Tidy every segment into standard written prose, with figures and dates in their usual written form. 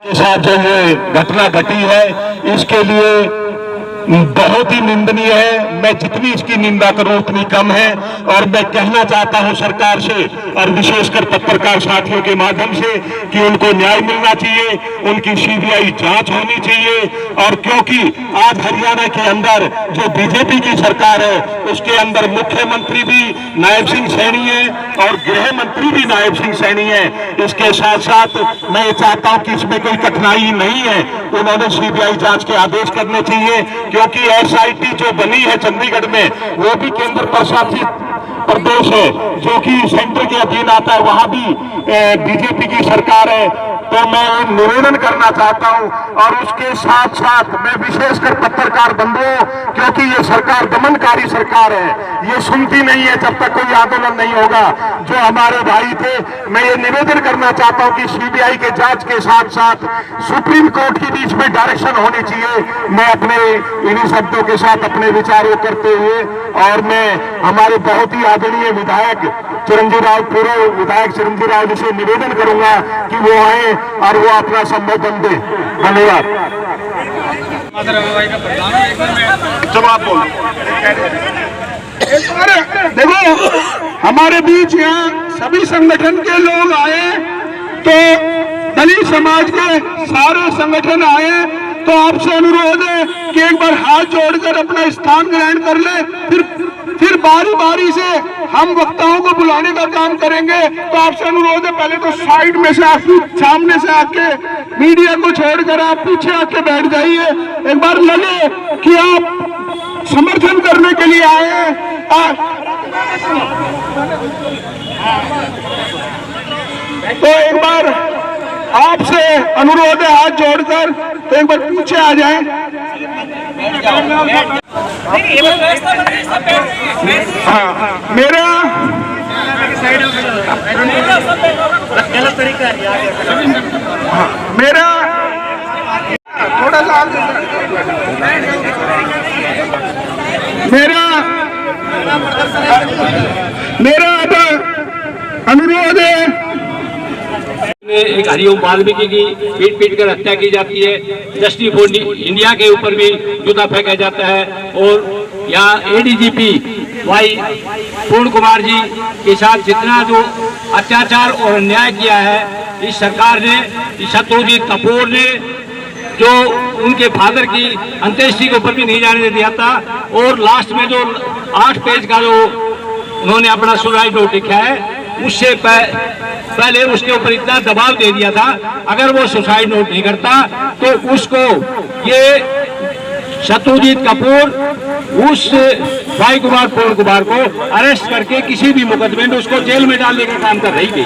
के साथ जो ये घटना घटी है इसके लिए बहुत ही निंदनीय है। मैं जितनी इसकी निंदा करूं उतनी कम है। और मैं कहना चाहता हूं सरकार से और विशेषकर पत्रकार साथियों के माध्यम से कि उनको न्याय मिलना चाहिए, उनकी सीबीआई जांच होनी चाहिए। और क्योंकि आज हरियाणा के अंदर जो बीजेपी की सरकार है उसके अंदर मुख्यमंत्री भी नायब सिंह सैनी है और गृह मंत्री भी नायब सिंह सैनी है। इसके साथ साथ मैं ये चाहता हूं कि इसमें कोई कठिनाई नहीं है, उन्होंने सीबीआई जांच के आदेश करने चाहिए, क्योंकि एसआईटी जो बनी है चंडीगढ़ में वो भी केंद्र प्रशासित प्रदेश है जो कि सेंटर के अधीन आता है, वहां भी बीजेपी की सरकार है। तो मैं निवेदन करना चाहता हूं और उसके साथ साथ मैं विशेषकर पत्रकार बंधुओं, क्योंकि ये सरकार दमनकारी सरकार है, ये सुनती नहीं है जब तक कोई आंदोलन नहीं होगा। जो हमारे भाई थे, मैं ये निवेदन करना चाहता हूं कि सीबीआई के जांच के साथ साथ सुप्रीम कोर्ट की भी इसमें डायरेक्शन होनी चाहिए। मैं अपने इन्हीं शब्दों के साथ अपने विचारों करते हुए और मैं हमारे बहुत ही आदरणीय विधायक चिरंजीव राव, पूर्व विधायक चिरंजीव राव जी से निवेदन करूंगा कि वो आए और वो अपना संबोधन दे। धन्यवाद। जवाब बोलो। देखो, हमारे बीच यहाँ सभी संगठन के लोग आए, तो दलित समाज के सारे संगठन आए, तो आपसे अनुरोध है कि एक बार हाथ जोड़कर अपना स्थान ग्रहण कर ले, फिर बारी बारी से हम वक्ताओं को बुलाने का काम करेंगे। तो आपसे अनुरोध है, पहले तो साइड में से आप सामने से आके मीडिया को छोड़कर आप पीछे आके बैठ जाइए। एक बार लगे कि आप समर्थन करने के लिए आए हैं। तो एक बार आपसे अनुरोध है हाथ जोड़कर, तो एक बार पीछे आ जाएं। मेरा गलत तरीका है, मेरा थोड़ा सा मेरा अनुरोध है। एक हरिओम वाल्मीकि की पीट कर हत्या की जाती है, जस्टिस फॉर इंडिया के ऊपर भी जूता फेंका जाता है। और यहाँ एडीजीपी भाई पूर्ण कुमार जी के साथ जितना जो अत्याचार और अन्याय किया है इस सरकार ने, शत्रुजीत कपूर ने, जो उनके फादर की अंत्येष्टि के ऊपर भी नहीं जाने दिया था। और लास्ट में जो 8 पेज का जो उन्होंने अपना सुसाइड नोट लिखा है, उससे पहले उसके ऊपर इतना दबाव दे दिया था, अगर वो सुसाइड नोट नहीं करता तो उसको ये शत्रुजीत कपूर उस भाई कुमार पूर्ण कुमार को अरेस्ट करके किसी भी मुकदमे में उसको जेल में डालने का काम कर रही थी।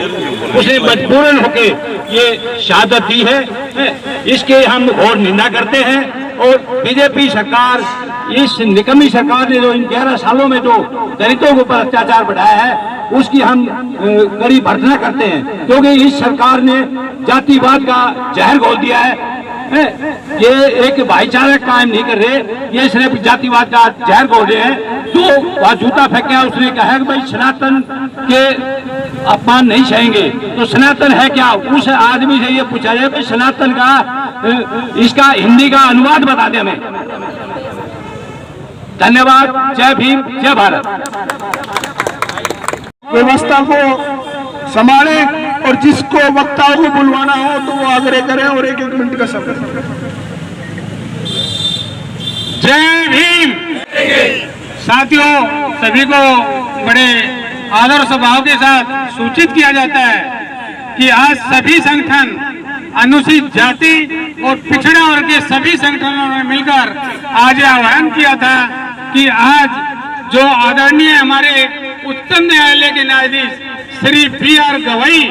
उसने मजबूरन होके ये शहादत दी है, इसके हम घोर निंदा करते हैं। और बीजेपी सरकार, इस निकम्मी सरकार ने जो इन 11 सालों में जो दलितों के ऊपर अत्याचार बढ़ाया है उसकी हम कड़ी भर्त्सना करते हैं, क्योंकि इस सरकार ने जातिवाद का जहर घोल दिया है। ये एक भाईचारा कायम नहीं कर रहे, ये सिर्फ जातिवाद का जहर घोल रहे हैं। जो जूता फेंका उसने कहा है कि भाई सनातन के अपमान नहीं सहेंगे, तो सनातन है क्या? उस आदमी से ये पूछा जाए कि सनातन का इसका हिंदी का अनुवाद बता दे हमें। धन्यवाद। जय भीम, जय भारत। व्यवस्था को संभाले और जिसको वक्ताओं को बुलवाना हो तो वो आग्रह करें और 1-1 मिनट का समय। जय भीम। साथियों, सभी को बड़े आदर स्वभाव के साथ सूचित किया जाता है कि आज सभी संगठन, अनुसूचित जाति और पिछड़ा वर्ग के सभी संगठनों ने मिलकर आज आह्वान किया था कि आज जो आदरणीय हमारे उच्चतम न्यायालय के न्यायाधीश श्री B.R. गवई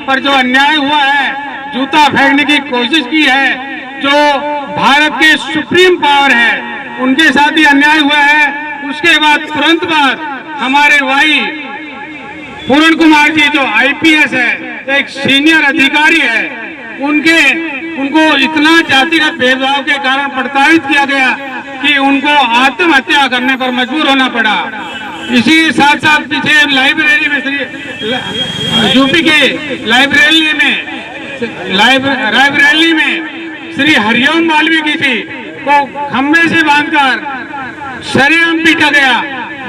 पर जो अन्याय हुआ है, जूता फेंकने की कोशिश की है, जो भारत के सुप्रीम पावर है उनके साथ ही अन्याय हुआ है। उसके बाद तुरंत बाद हमारे भाई पूर्ण कुमार जी जो IPS है, एक सीनियर अधिकारी है, उनको इतना जातिगत भेदभाव के कारण प्रताड़ित किया गया कि उनको आत्महत्या करने पर मजबूर होना पड़ा। इसी के साथ साथ पीछे लाइब्रेरी में यूपी के लाइब्रेरी में रायबरेली में श्री हरिओम वाल्मीकि जी को खंबे से बांधकर शरेआम पीटा गया।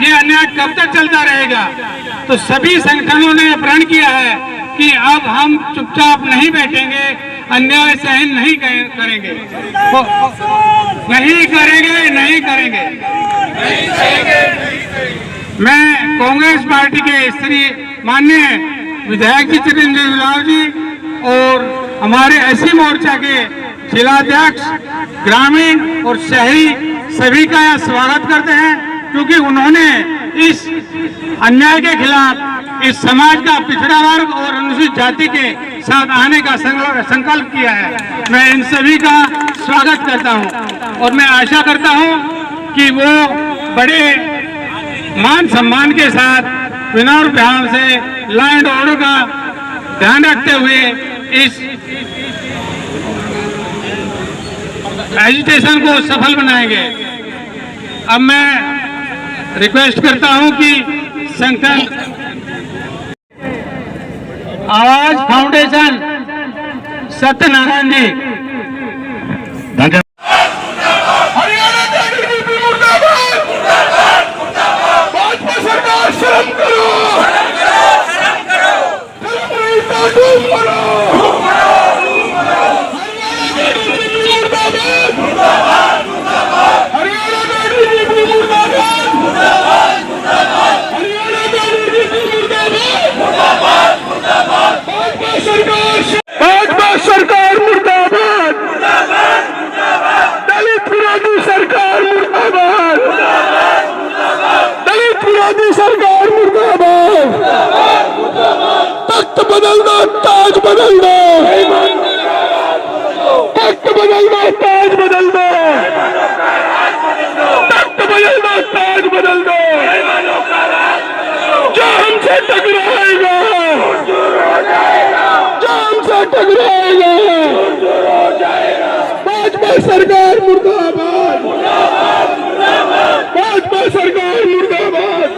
ये अन्याय कब तक चलता रहेगा? तो सभी संगठनों ने प्रण किया है कि अब हम चुपचाप नहीं बैठेंगे, अन्याय सहन नहीं करेंगे, नहीं करेंगे, नहीं करेंगे। मैं कांग्रेस पार्टी के श्री माननीय विधायक जी चिरंजीवी राव जी और हमारे एससी मोर्चा के जिलाध्यक्ष ग्रामीण और शहरी सभी का यह स्वागत करते हैं, क्योंकि उन्होंने इस अन्याय के खिलाफ इस समाज का पिछड़ा वर्ग और अनुसूचित जाति के साथ आने का संकल्प किया है। मैं इन सभी का स्वागत करता हूं और मैं आशा करता हूं कि वो बड़े मान सम्मान के साथ विनम्र भाव से लॉ एंड ऑर्डर का ध्यान रखते हुए इस एजिटेशन को सफल बनाएंगे। अब मैं रिक्वेस्ट करता हूं कि संगठन आवाज फाउंडेशन सत्यनारायण जी। हरियाणा का डीजीपी मुर्दाबाद, भाजपा सरकार शर्म करो, धूम करो, हरियाणा का डीजीपी मुर्दाबाद, हरियाणा का डीजीपी मुर्दाबाद, भाजपा सरकार मुर्दाबाद, दलित विरोधी सरकार मुर्दाबाद, दलित विरोधी सरकार मुर्दाबाद, तख्त बदल दो, ताज बदल दो, तख्त बदल दो, ताज बदल दो, तख्त बदल दो, ताज बदल दो। जो हमसे टकराएगा, जो हमसे टकराएगा, भाजपा सरकार मुर्दाबाद, भाजपा सरकार मुर्दाबाद,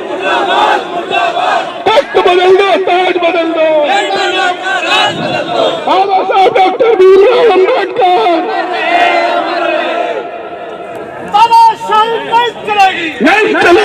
तख्त बदल दो, ताज बदल दो। बाबा साहब डॉक्टर भीमराव अम्बेडकर नहीं चले।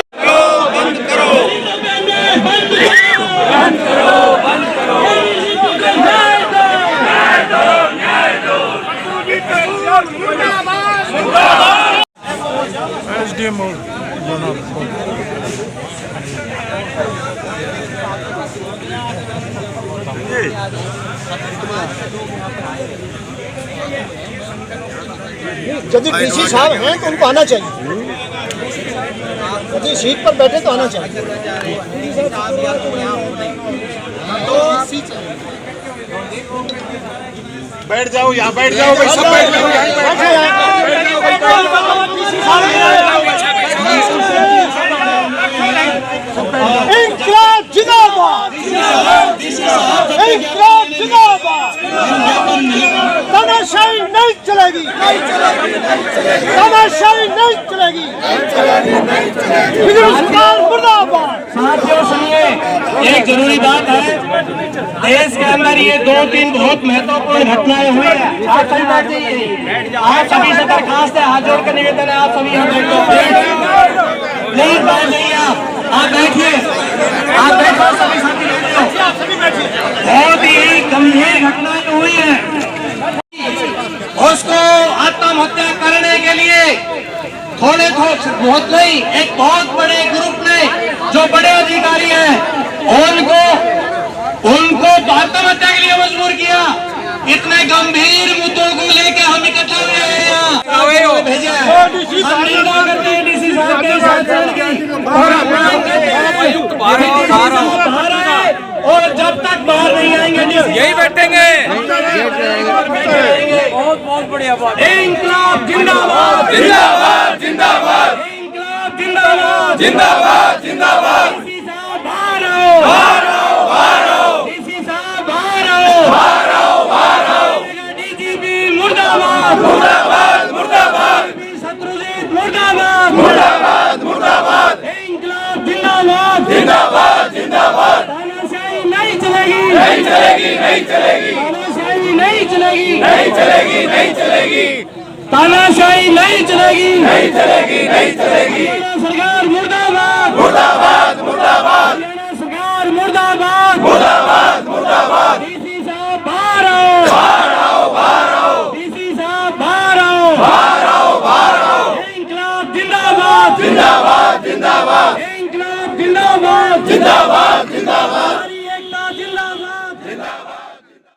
यदि डीसी साहब हैं तो उनको आना चाहिए, यदि सीट पर बैठे तो आना चाहिए। बैठ जाओ, यहाँ बैठ जाओ, भाई सब बैठ इंकलाब जिंदाबाद, इंकलाब जिंदाबाद। तानाशाही नहीं चलेगी, तानाशाही नहीं चलेगी, मुर्दाबाद। साथियों सुनिए, एक जरूरी बात है, देश के अंदर ये 2-3 बहुत महत्वपूर्ण घटनाएं हुई है। आप सभी बैठ जाइए, आप सभी से दरखास्त है, हाथ जोड़ कर निवेदन है, आप सभी यहाँ प्लीज बैठ जाइए, आप बैठिए, आप बैठो, सभी साथी बैठिए। बहुत ही गंभीर घटनाएं हुई है, उसको आत्महत्या करने के लिए थोड़े बहुत नहीं, एक बहुत बड़े ग्रुप ने जो बड़े अधिकारी हैं उनको आत्महत्या के लिए मजबूर किया। इतने गंभीर मुद्दों को लेकर हम इकट्ठा हुए हैं यहाँ, भेजे हम निंदा करते हैं डीसी साहब के साथ और जब तक बाहर नहीं आएंगे यही बैठेंगे। बहुत बढ़िया बात। इंकलाब जिंदाबाद, जिंदाबाद, जिंदाबाद, इंकलाब जिंदाबाद, जिंदाबाद, जिंदाबाद। डीसी साहब बाहर आओ, बाहर आओ, बाहर आओ, डीसी साहब बाहर आओ, बाहर आओ, बाहर आओ। डीजीपी मुर्दाबाद, मुर्दाबाद, मुर्दाबाद, शत्रुजीत मुर्दाबाद, मुर्दाबाद, मुर्दाबाद, इंकलाब जिंदाबाद, जिंदाबाद, जिंदाबाद। तानाशाही नहीं चलेगी, नहीं चलेगी, नहीं चलेगी, तानाशाही तानाशाही नहीं चलेगी, नहीं चलेगी, नहीं चलेगी, तानाशाही नहीं चलेगी, नहीं चलेगी, नहीं चलेगी। सरकार मुर्दाबाद।